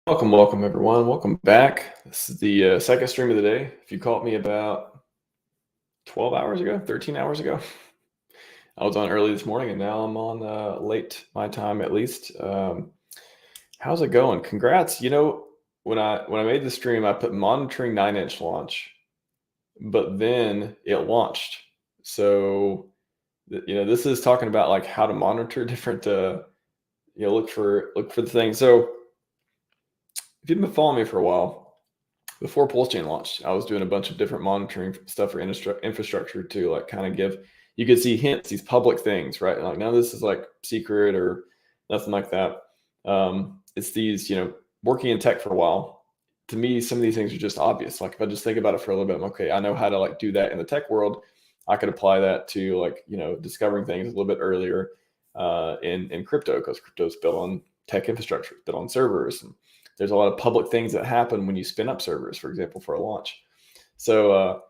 Welcome everyone. Welcome back. This is the second stream of the day. If you caught me about 12 hours ago, 13 hours ago, I was on early this morning and now I'm on late my time at least. How's it going? Congrats. When I made the stream, I put monitoring 9-inch launch, but then it launched. So, this is talking about like how to monitor different, look for the thing. So if you've been following me for a while, before PulseChain launched, I was doing a bunch of different monitoring stuff for infrastructure to like kind of give, you could see hints, these public things, right? Like none of this is like secret or nothing like that. It's these, working in tech for a while, to me, some of these things are just obvious. Like if I just think about it for a little bit, I'm okay, I know how to like do that in the tech world. I could apply that to like, discovering things a little bit earlier in crypto, because crypto is built on tech infrastructure, it's built on servers. And there's a lot of public things that happen when you spin up servers, for example, for a launch. So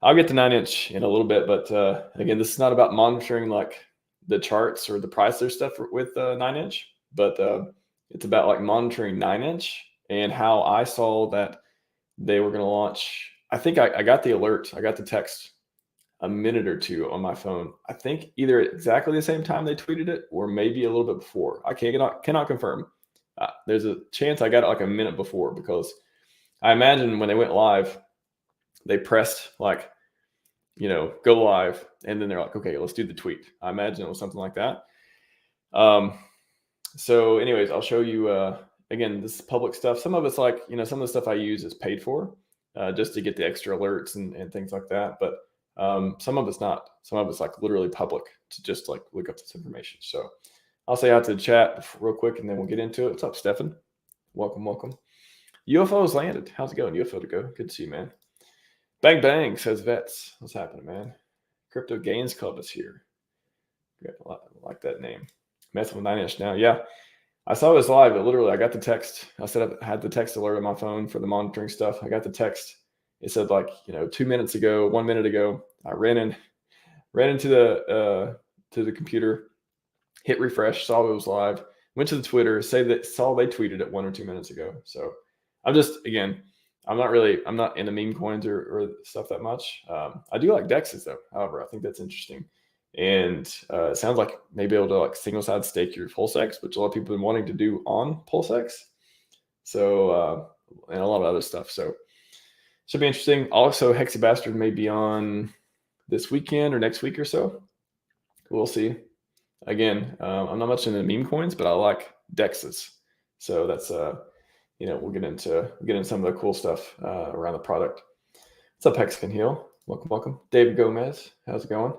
I'll get to 9-inch in a little bit, but again, this is not about monitoring like the charts or the price of stuff with 9-inch, but it's about like monitoring 9-inch and how I saw that they were going to launch. I think I got the alert. I got the text a minute or two on my phone. I think either at exactly the same time they tweeted it or maybe a little bit before. I cannot confirm. There's a chance I got it like a minute before, because I imagine when they went live, they pressed like, go live. And then they're like, okay, let's do the tweet. I imagine it was something like that. So anyways, I'll show you, again, this is public stuff. Some of it's like, some of the stuff I use is paid for just to get the extra alerts and things like that. But some of it's not. Some of it's like literally public to just like look up this information. So I'll say out to the chat real quick and then we'll get into it. What's up, Stefan? Welcome. UFO's landed. How's it going? UFO to go. Good to see you, man. Bang bang, says Vets. What's happening, man? Crypto Gains Club is here. I like that name. Messing with 9-inch now. Yeah. I saw this live, but literally I got the text. I said I had the text alert on my phone for the monitoring stuff. I got the text. It said like, 2 minutes ago, 1 minute ago, I ran into the computer, hit refresh, saw it was live, went to the Twitter, saw they tweeted it 1 or 2 minutes ago. So I'm just, again, I'm not into meme coins or stuff that much. I do like DEXs though. However, I think that's interesting. And it sounds like maybe able to like single side stake your PulseX, which a lot of people have been wanting to do on PulseX. So, and a lot of other stuff. So should be interesting. Also, Hexy Bastard may be on this weekend or next week or so. We'll see. Again, I'm not much into meme coins, but I like DEXs. So that's we'll get into some of the cool stuff around the product. What's up, Hex Can Heal? Welcome. David Gomez, how's it going?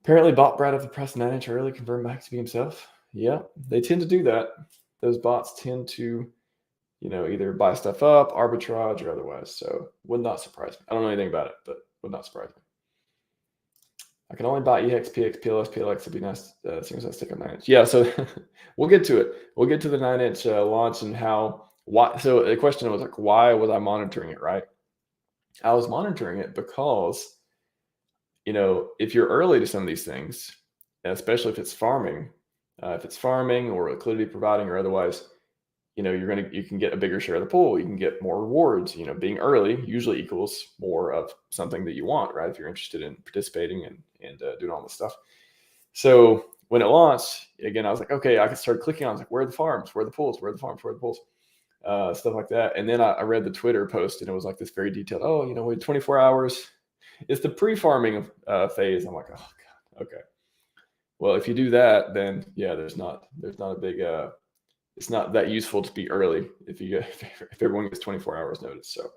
Apparently bot Brad of the press 9-inch early, confirmed back to be himself. Yeah, they tend to do that. Those bots tend to, either buy stuff up, arbitrage, or otherwise. So would not surprise me. I don't know anything about it, but would not surprise me. I can only buy EX, PX, PLS, PLX. It'd be nice as soon as I stick on 9-inch. Yeah, so we'll get to it. We'll get to the 9-inch launch and why. So the question was like, why was I monitoring it, right? I was monitoring it because, if you're early to some of these things, especially if it's farming or liquidity providing or otherwise, you can get a bigger share of the pool. You can get more rewards. Being early usually equals more of something that you want, right? If you're interested in participating and doing all this stuff. So when it launched, again, I was like, okay, I could start clicking on, I was like, where are the farms? Where are the pools? Where are the farms? Where are the pools? Stuff like that. And then I read the Twitter post and it was like this very detailed, wait 24 hours. It's the pre-farming phase. I'm like, oh God, okay. Well, if you do that, then yeah, there's not a big, it's not that useful to be early if everyone gets 24 hours notice. So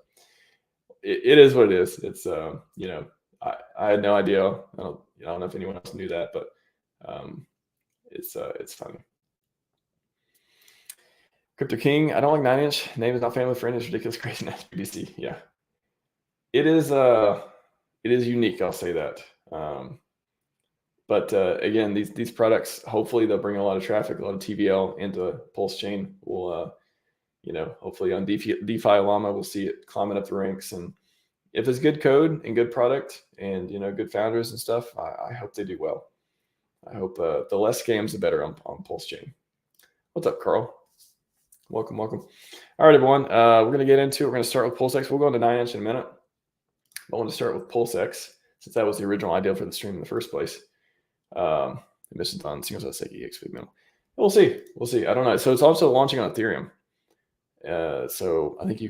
it is what it is. It's, I had no idea. I don't know if anyone else knew that, but it's funny. Crypto King, I don't like 9-inch. Name is not family friend. It's ridiculous, crazy, nice BBC. Yeah, it is unique. I'll say that. But again, these products, hopefully they'll bring a lot of traffic, a lot of TVL into PulseChain. We'll, hopefully on DeFi Llama, we'll see it climbing up the ranks. And if it's good code and good product and, good founders and stuff, I hope they do well. I hope the less scams, the better on PulseChain. What's up, Carl? Welcome. All right, everyone. We're going to get into it. We're going to start with PulseX. We'll go into 9-inch in a minute. I want to start with PulseX since that was the original idea for the stream in the first place. Emissions on single side stake EX minimal. We'll see. I don't know. So it's also launching on Ethereum. So I think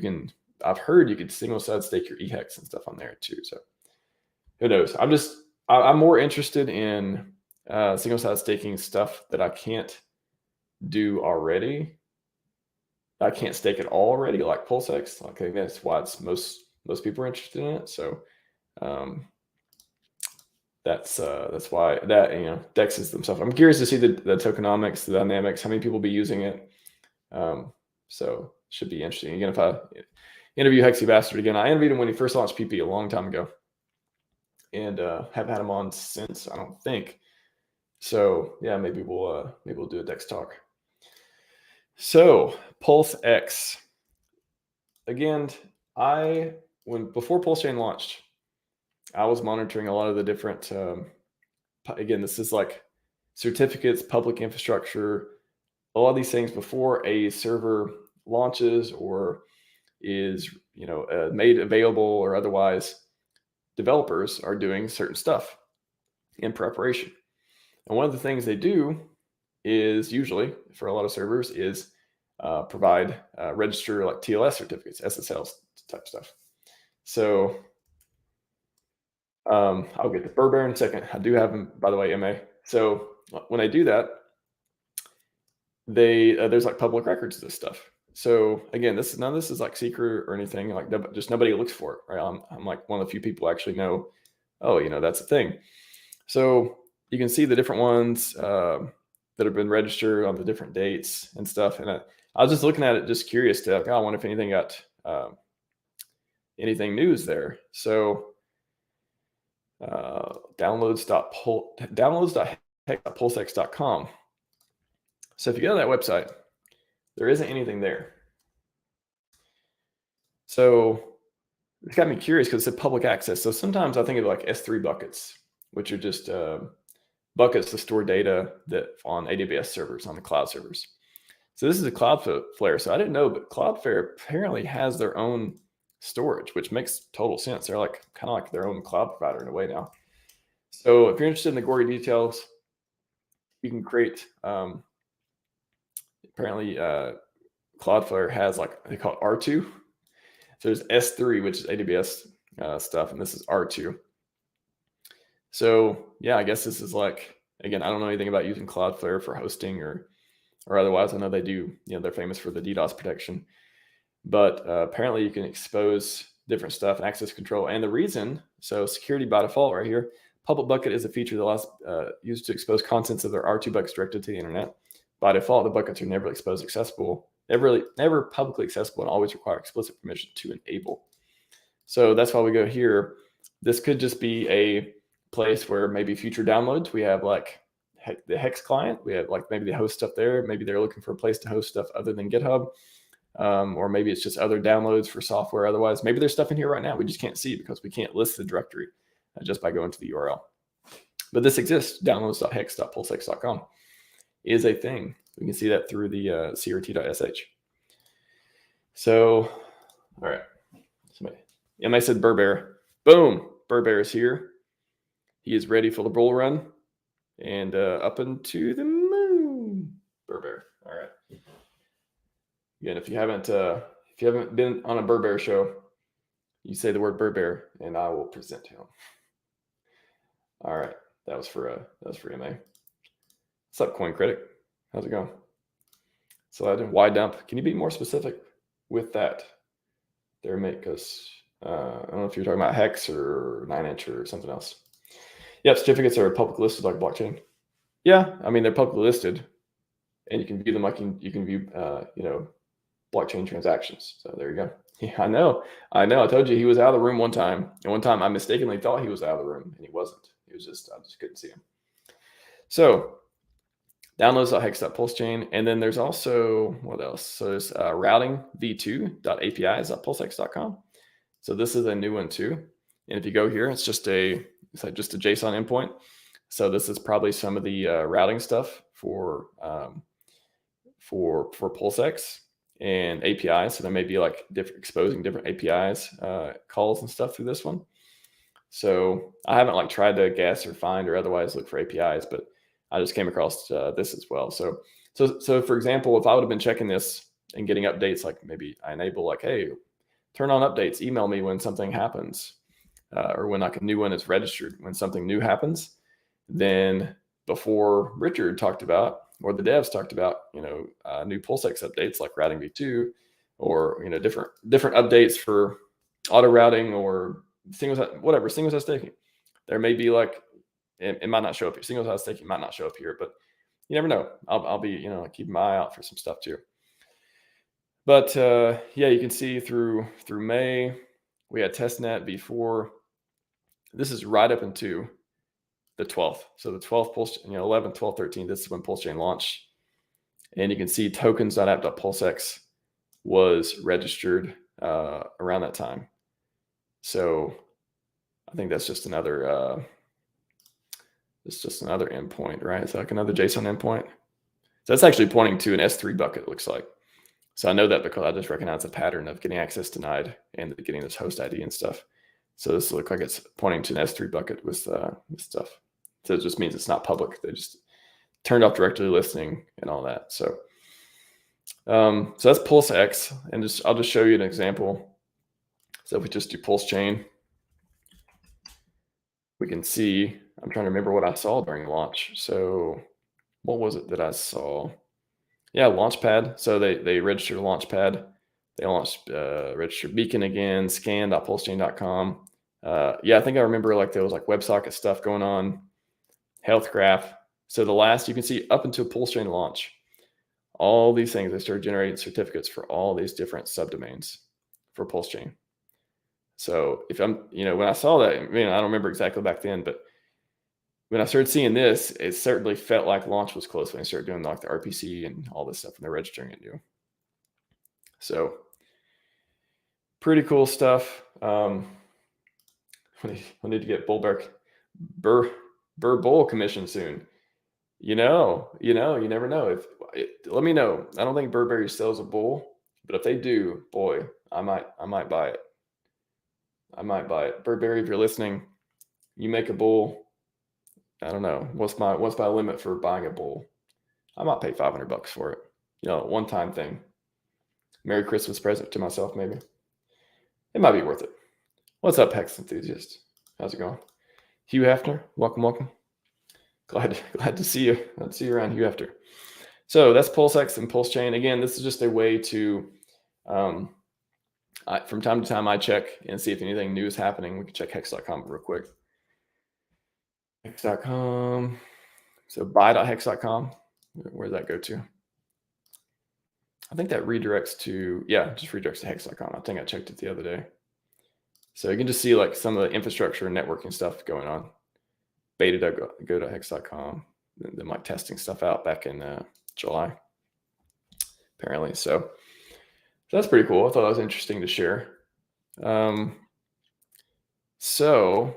I've heard you could single side stake your EHEX and stuff on there too. So who knows? I'm more interested in single side staking stuff that I can't do already. I can't stake it all already, like PulseX. I think that's why it's most people are interested in it. So that's why that DEXs themselves. I'm curious to see the tokenomics, the dynamics, how many people be using it. So should be interesting. Again, if I interview Hexy Bastard again, I interviewed him when he first launched PP a long time ago, and have had him on since, I don't think. So yeah, maybe we'll do a DEX talk. So PulseX. Again, before PulseChain launched, I was monitoring a lot of the different. Again, this is like certificates, public infrastructure, a lot of these things before a server launches or is made available or otherwise. Developers are doing certain stuff in preparation, and one of the things they do is usually for a lot of servers is provide register like TLS certificates, SSL type stuff. So I'll get to Burbear in a second. I do have them, by the way, MA. So when I do that, there's like public records of this stuff. So again, none of this is like secret or anything. Like just nobody looks for it, right? I'm like one of the few people who actually know. Oh, that's a thing. So you can see the different ones that have been registered on the different dates and stuff. And I was just looking at it, just curious to I wonder if anything got anything news there. So downloads.pulsex.com. So if you go to that website, there isn't anything there. So it's got me curious because it's a public access. So sometimes I think of like S3 buckets, which are just buckets to store data that on AWS servers, on the cloud servers. So this is a Cloudflare. So I didn't know, but Cloudflare apparently has their own storage, which makes total sense. They're like kind of like their own cloud provider in a way now. So if you're interested in the gory details, you can create. Apparently, Cloudflare has like they call it R2. So there's S3, which is AWS stuff, and this is R2. So yeah, I guess this is like, again, I don't know anything about using Cloudflare for hosting or otherwise. I know they do, they're famous for the DDoS protection, but apparently you can expose different stuff, access control. And the reason, so security by default right here, public bucket is a feature that allows users to expose contents of their R2 buckets directly to the internet. By default, the buckets are never never publicly accessible, and always require explicit permission to enable. So that's why we go here. This could just be a place where maybe future downloads, we have like the Hex client, we have like maybe they host stuff there. Maybe they're looking for a place to host stuff other than GitHub, or maybe it's just other downloads for software. Otherwise, maybe there's stuff in here right now we just can't see because we can't list the directory just by going to the URL. But this exists. Downloads.hex.pulsex.com is a thing. We can see that through the crt.sh. So, all right. I said Burbear. Boom. Burbear is here. He is ready for the bull run and up into the moon. Burbear. All right. Again, if you haven't been on a Burbear show, you say the word Burbear and I will present him. All right. That was for MA. What's up, Coin Critic? How's it going? So I did wide dump. Can you be more specific with that there, mate? Because I don't know if you're talking about Hex or 9-inch or something else. Yeah, certificates are publicly listed like blockchain. Yeah, I mean, they're publicly listed, and you can view them like you can view, blockchain transactions. So there you go. Yeah, I know. I told you he was out of the room one time, and one time I mistakenly thought he was out of the room, and he wasn't. He was just I just couldn't see him. So downloads.hex.pulsechain, and then there's also what else? So there's routing v2.apis.pulsex.com. So this is a new one too. And if you go here, it's just a JSON endpoint. So this is probably some of the routing stuff for PulseX. and APIs. So there may be like exposing different APIs, calls and stuff through this one. So I haven't like tried to guess or find or otherwise look for APIs, but I just came across this as well. So for example, if I would have been checking this and getting updates, like maybe I enable like, hey, turn on updates, email me when something happens, or when like a new one is registered, when something new happens, then before Richard talked about, or the devs talked about, new PulseX updates like routing v2, or different updates for auto routing or single side staking. There may be like it might not show up here. Single side staking might not show up here, but you never know. I'll be keeping my eye out for some stuff too. But yeah, you can see through May we had testnet v4. This is right up into the 12th. So the 12th Pulse, 11th, 12th, 13th. This is when PulseChain launched, and you can see tokens.app.pulsex was registered around that time. So I think that's just another endpoint, right? It's like another JSON endpoint. So that's actually pointing to an S3 bucket, it looks like. So I know that because I just recognize a pattern of getting access denied and getting this host ID and stuff. So this looks like it's pointing to an S3 bucket with stuff. So it just means it's not public. They just turned off directory listening and all that. So so that's PulseX, and I'll just show you an example. So if we just do PulseChain, we can see, I'm trying to remember what I saw during launch. So what was it that I saw? Yeah, Launchpad. So they registered Launchpad. They launched registered Beacon again, scan.pulsechain.com. Yeah, I think I remember like there was like WebSocket stuff going on, Health Graph. So the last, you can see up until PulseChain launch, all these things, they started generating certificates for all these different subdomains for PulseChain. So if I'm, when I saw that, I don't remember exactly back then, but when I started seeing this, it certainly felt like launch was close when I started doing like the RPC and all this stuff, and they're registering it new. So pretty cool stuff. We need to get Burr Bull commission soon. You never know. Let me know. I don't think Burberry sells a bull, but if they do, boy, I might buy it. I might buy it. Burberry, if you're listening, you make a bull. I don't know. What's my limit for buying a bull? I might pay $500 for it. One-time thing. Merry Christmas present to myself, maybe. It might be worth it. What's up, Hex enthusiast? How's it going? Hugh Hefner, welcome. Glad to see you. Glad to see you around, Hugh Hefner. So that's PulseX and PulseChain. Again, this is just a way to, from time to time, I check and see if anything new is happening. We can check hex.com real quick. Hex.com. So buy.hex.com. Where does that go to? I think that redirects to, just redirects to hex.com. I think I checked it the other day. So you can just see like some of the infrastructure and networking stuff going on. Beta.go.hex.com. Then like testing stuff out back in July, apparently. So that's pretty cool. I thought that was interesting to share. So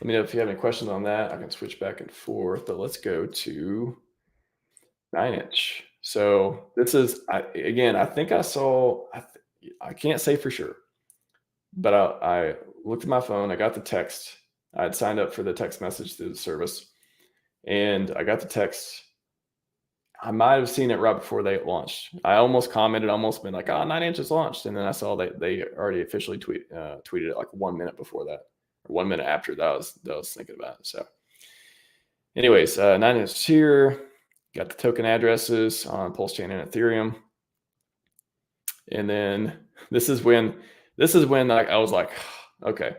let me know if you have any questions on that. I can switch back and forth, but let's go to 9inch. So this is, I think I saw, I can't say for sure, but I looked at my phone. I got the text. I had signed up for the text message through the service, and I got the text. I might have seen it right before they launched. I almost commented, almost been like, 9inch is launched. And then I saw that they already officially tweeted it like 1 minute before that, or 1 minute after that I was thinking about it. So anyways, 9inch here. Got the token addresses on PulseChain and Ethereum. And then this is when I was like, okay,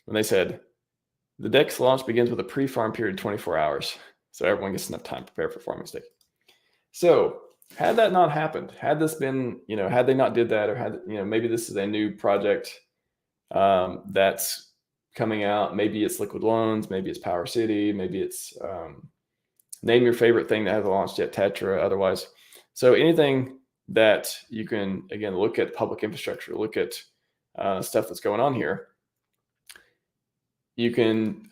when they said the DEX launch begins with a pre-farm period of 24 hours. So everyone gets enough time to prepare for farming stake. So had that not happened, had this been, had they not did that, or had, maybe this is a new project that's coming out. Maybe it's Liquid Loans, maybe it's Power City, maybe it's name your favorite thing that hasn't launched yet, Tetra, otherwise. So anything that you can, again, look at public infrastructure, look at stuff that's going on here. You can,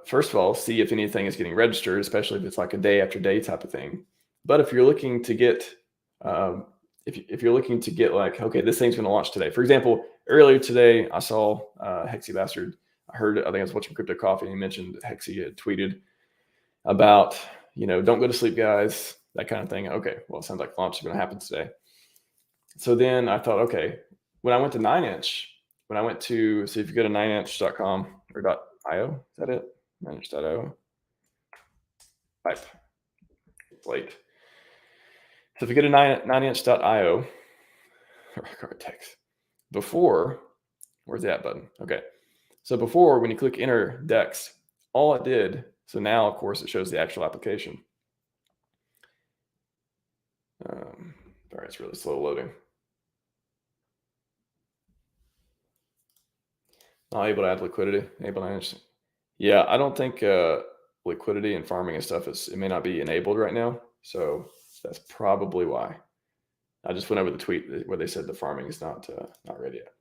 first of all, see if anything is getting registered, especially if it's like a day after day type of thing. But if you're looking to get if you're looking to get like, okay, this thing's going to launch today. For example, earlier today, I saw Hexy Bastard. I think I was watching Crypto Coffee, and he mentioned that Hexy had tweeted about, don't go to sleep, guys, that kind of thing. Okay, well, it sounds like launch is going to happen today. So then I thought, okay, when I went to 9inch, so if you go to 9inch.com or .io, is that it? 9inch.io. Right. It's late. So if you go to 9inch.io, or text, before, where's that button? Okay. So before, when you click enter DEX, all it did, so now, of course, it shows the actual application. Sorry, it's really slow loading. Not able to add liquidity, enable 9inch. Yeah, I don't think liquidity and farming and stuff it may not be enabled right now. So that's probably why. I just went over the tweet where they said the farming is not ready yet.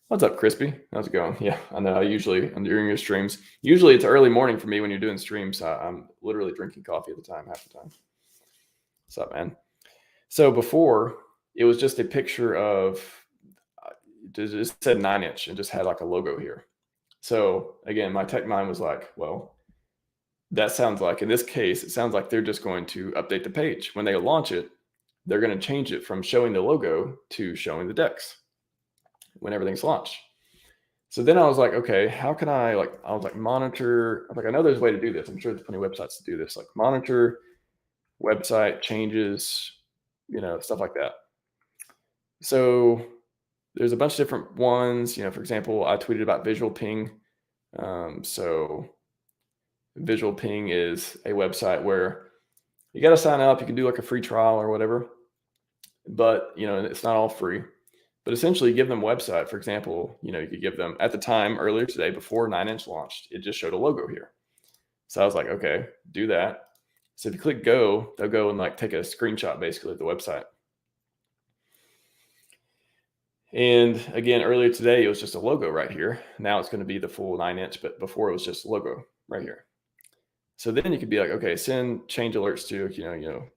What's up, Crispy? How's it going? Yeah, I know. During your streams, usually it's early morning for me when you're doing streams. I'm literally drinking coffee at the time, half the time. What's up, man? So before, it was just a picture of, it just said 9inch and just had like a logo here. So again, my tech mind was like, well, that sounds like, in this case, it sounds like they're just going to update the page. When they launch it, they're going to change it from showing the logo to showing the DEX when everything's launched. So then I was like, okay, how can I monitor, I know there's a way to do this. I'm sure there's plenty of websites to do this, like monitor website changes, stuff like that. So there's a bunch of different ones, for example, I tweeted about Visual Ping. So Visual Ping is a website where you got to sign up. You can do like a free trial or whatever, but it's not all free. But essentially, you give them a website. For example, you could give them, at the time earlier today, before 9inch launched, it just showed a logo here. So I was like, okay, do that. So if you click go, they'll go and like take a screenshot basically of the website. And again, earlier today, it was just a logo right here. Now it's going to be the full 9inch, but before it was just a logo right here. So then you could be like, okay, send change alerts to,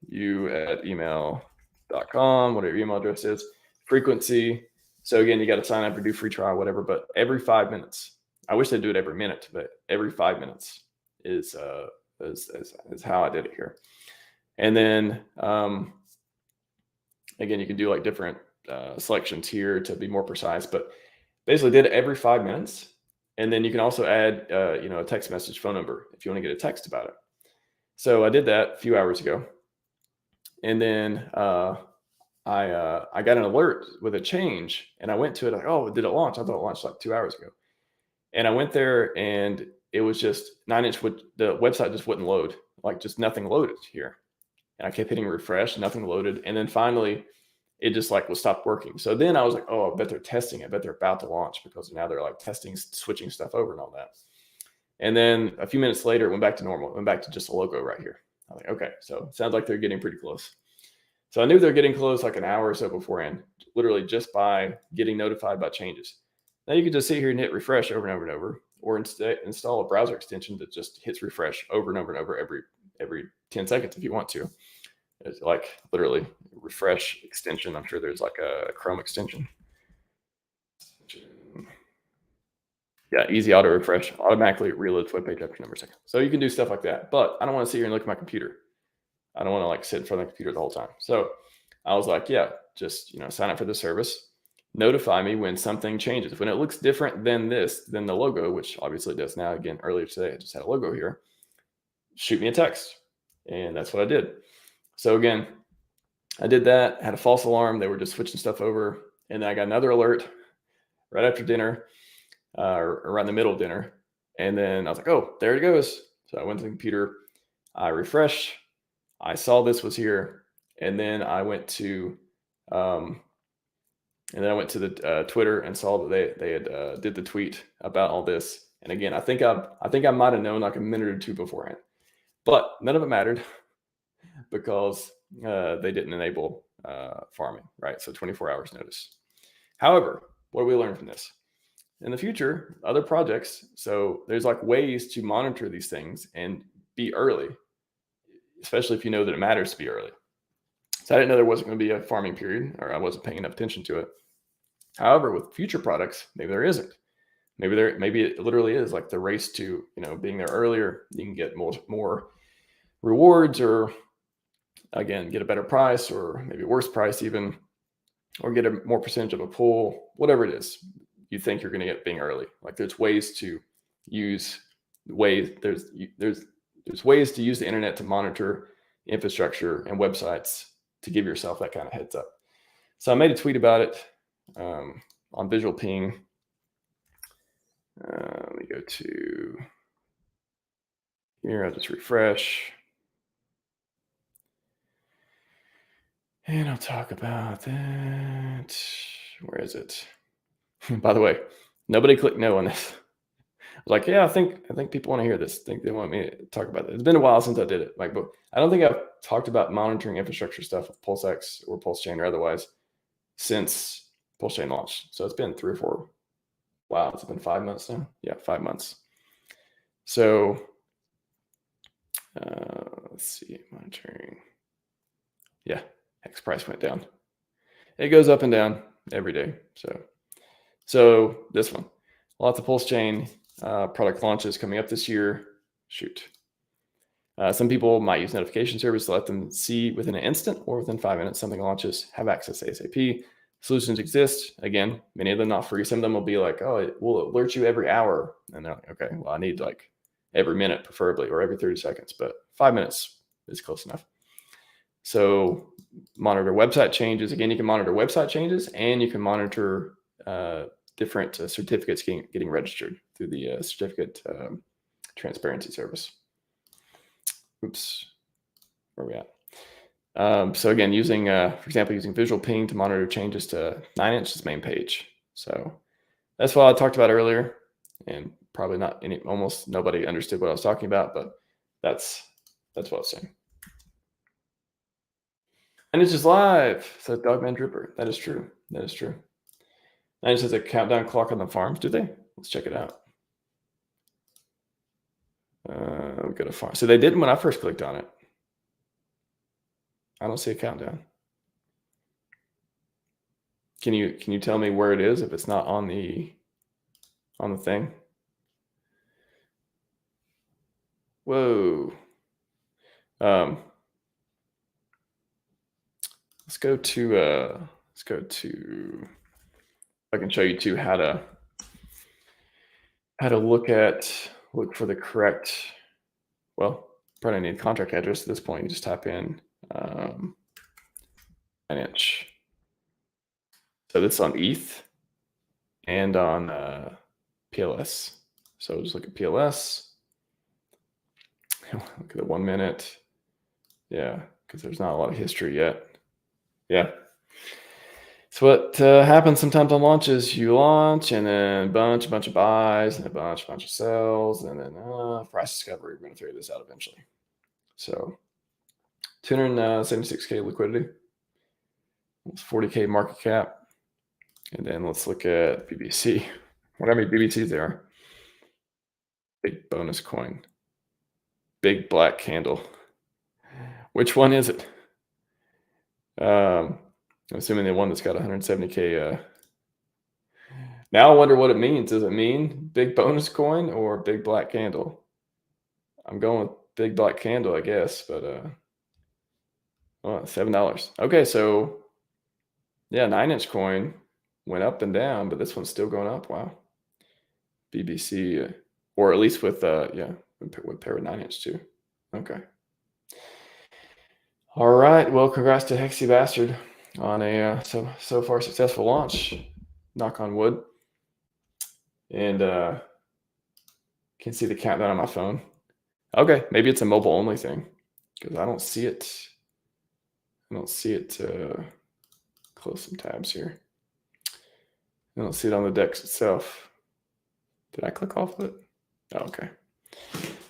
you at email.com, whatever your email address is, frequency. So again, you got to sign up or do free trial, whatever, but every 5 minutes. I wish they'd do it every minute, but every 5 minutes is how I did it here. And then, again, you can do like different selections here to be more precise, but basically did it every 5 minutes. And then you can also add, a text message phone number if you want to get a text about it. So I did that a few hours ago. And then I got an alert with a change, and I went to it like, oh, did it launch? I thought it launched like 2 hours ago. And I went there, and it was just 9inch. The website just wouldn't load, like just nothing loaded here. And I kept hitting refresh, nothing loaded. And then finally, it just like stopped working. So then I was like, oh, I bet they're testing. I bet they're about to launch, because now they're like testing, switching stuff over and all that. And then a few minutes later, it went back to normal. It went back to just a logo right here. I was like, okay, so it sounds like they're getting pretty close. So I knew they're getting close like an hour or so beforehand, literally just by getting notified by changes. Now you can just sit here and hit refresh over and over and over, or instead install a browser extension that just hits refresh over and over and over every 10 seconds if you want to. It's like literally refresh extension. I'm sure there's like a Chrome extension. Yeah, easy auto refresh, automatically reloads web page after number second. So you can do stuff like that, but I don't want to sit here and look at my computer. I don't want to like sit in front of the computer the whole time. So I was like, yeah, just sign up for the service. Notify me when something changes. When it looks different than the logo, which obviously it does now. Again, earlier today, I just had a logo here. Shoot me a text, and that's what I did. So again, I did that. Had a false alarm. They were just switching stuff over, and then I got another alert right after dinner, or around the middle of dinner, and then I was like, oh, there it goes. So I went to the computer. I refreshed. I saw this was here, and then I went to the Twitter and saw that they had did the tweet about all this. And again, I think I might have known like a minute or two beforehand, but none of it mattered because they didn't enable farming, right? So 24 hours notice. However, what do we learn from this? In the future, other projects, so there's like ways to monitor these things and be early, especially if you know that it matters to be early. So I didn't know there wasn't going to be a farming period, or I wasn't paying enough attention to it. However, with future products, maybe there isn't. Maybe it literally is like the race to, being there earlier. You can get more rewards, or again, get a better price, or maybe a worse price even, or get a more percentage of a pool, whatever it is you think you're going to get being early. Like there's ways to use there's ways to use the internet to monitor infrastructure and websites to give yourself that kind of heads up. So I made a tweet about it on visual ping. Let me go to here. I'll just refresh. And I'll talk about that. Where is it? By the way, nobody clicked no on this. I was like, yeah, I think people want to hear this. I think they want me to talk about it. It's been a while since I did it. But I don't think I've talked about monitoring infrastructure stuff with PulseX or PulseChain or otherwise since PulseChain launched. So it's been 3 or 4. Wow, it's been 5 months now. Yeah, 5 months. So let's see, monitoring. Yeah, Hex price went down. It goes up and down every day. So this one, lots of PulseChain product launches coming up this year. Shoot. Some people might use notification service to let them see within an instant or within 5 minutes something launches, have access to ASAP. Solutions exist. Again, many of them not free. Some of them will be like, oh, it will alert you every hour. And they're like, okay, well, I need like every minute preferably, or every 30 seconds, but 5 minutes is close enough. So monitor website changes. Again, you can monitor website changes, and you can monitor different certificates getting registered through the certificate transparency service. Oops, where are we at? So again, using, for example, using visual ping to monitor changes to 9inch's main page. So that's what I talked about earlier, and probably almost nobody understood what I was talking about, but that's what I was saying. And it's just live, says Dogman Dripper. That is true. That is true. And it says a countdown clock on the farms. Do they? Let's check it out. We go to farm. So they didn't when I first clicked on it. I don't see a countdown. Can you tell me where it is if it's not on the thing? Whoa. Let's go to I can show you too how to look for the correct, well, probably need contract address at this point. You just type in 9inch. So this is on ETH and on PLS. So just look at PLS. Look at the 1 minute. Yeah, because there's not a lot of history yet. Yeah. So what happens sometimes on launches, you launch and then a bunch of buys and a bunch of sells, and then price discovery. We're going to figure this out eventually. So 276K liquidity, almost 40K market cap. And then let's look at BBC. What how many BBCs there are. Big bonus coin. Big black candle. Which one is it? I'm assuming the one that's got 170K. Now I wonder what it means. Does it mean big bonus coin or big black candle? I'm going with big black candle, I guess, but $7. Okay, so yeah, 9inch coin went up and down, but this one's still going up. Wow. BBC, or at least with with pair with 9inch too. Okay. All right. Well, congrats to Hexy Bastard on a so far successful launch. Knock on wood. And can see the countdown on my phone. Okay, maybe it's a mobile only thing because I don't see it. Close some tabs here. I don't see it on the DEX itself. Did I click off of it? Oh, okay.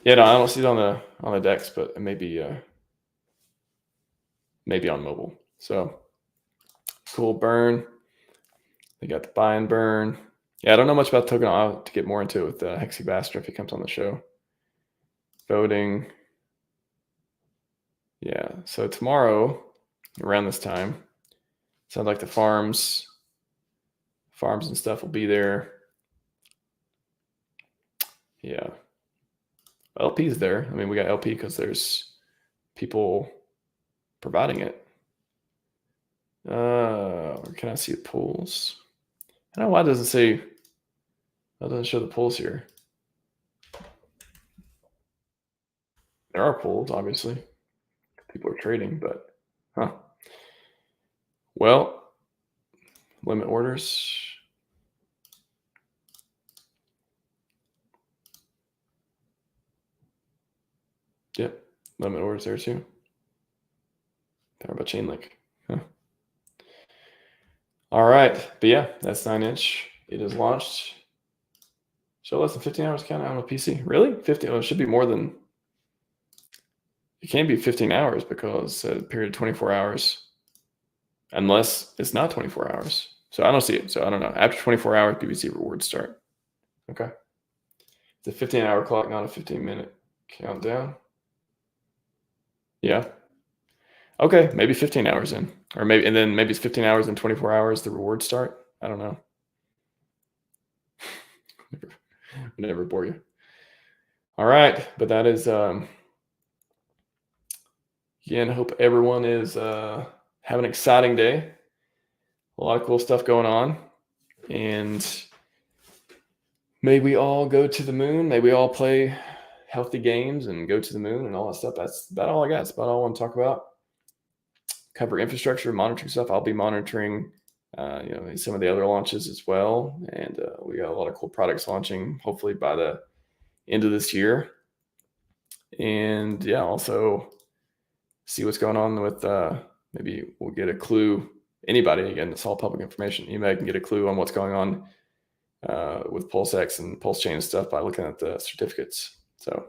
Yeah, no, I don't see it on the DEX, but it may be maybe on mobile. So cool burn. They got the buy and burn. Yeah, I don't know much about token. I'll have to get more into it with Hexy Bastard if he comes on the show. Voting. Yeah, so tomorrow, around this time. Sounds like the farms and stuff will be there. Yeah. LP's there. I mean, we got LP because there's people providing it. Can I see the pools? I don't know why it doesn't say, it doesn't show the pools here. There are pools, obviously. People are trading, but well, limit orders. Yep, limit orders there too. Powered by Chainlink. All right, but yeah, that's 9-inch. It is launched. Show less than 15 hours count on a PC. Really? 50? Oh, it should be more than. It can't be 15 hours because a period of 24 hours, unless it's not 24 hours. So I don't see it. So I don't know. After 24 hours, BBC rewards start. Okay. It's a 15-hour clock, not a 15-minute countdown. Yeah. Okay, maybe 15 hours in, or maybe, and then maybe it's 15 hours and 24 hours the rewards start. I don't know. Never bore you. All right, but that is again. I hope everyone is having an exciting day. A lot of cool stuff going on, and may we all go to the moon. May we all play healthy games and go to the moon and all that stuff. That's about all I got. That's about all I want to talk about. Cover infrastructure, monitoring stuff. I'll be monitoring, some of the other launches as well. And we got a lot of cool products launching, hopefully by the end of this year. And yeah, also see what's going on with, maybe we'll get a clue. Anybody, again, it's all public information. Anybody can get a clue on what's going on with PulseX and PulseChain and stuff by looking at the certificates. So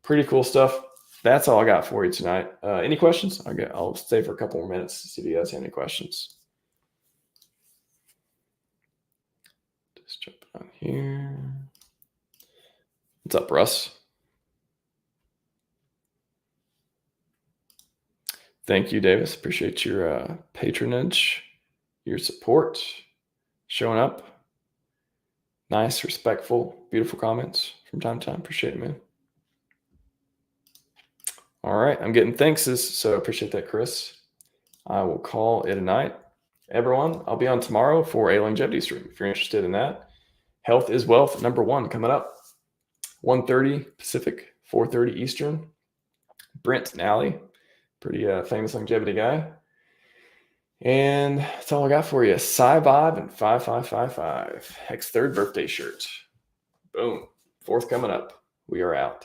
pretty cool stuff. That's all I got for you tonight. Any questions? I'll stay for a couple more minutes to see if you guys have any questions. Just jump on here. What's up, Russ? Thank you, Davis. Appreciate your patronage, your support, showing up. Nice, respectful, beautiful comments from time to time. Appreciate it, man. All right, I'm getting thankses, so appreciate that, Chris. I will call it a night. Everyone, I'll be on tomorrow for a longevity stream if you're interested in that. Health is Wealth, #1 coming up. 1:30 Pacific, 4:30 Eastern. Brent Nally, pretty famous longevity guy. And that's all I got for you. Scivive and 5555. Heck's 3rd birthday shirt. Boom. 4th coming up. We are out.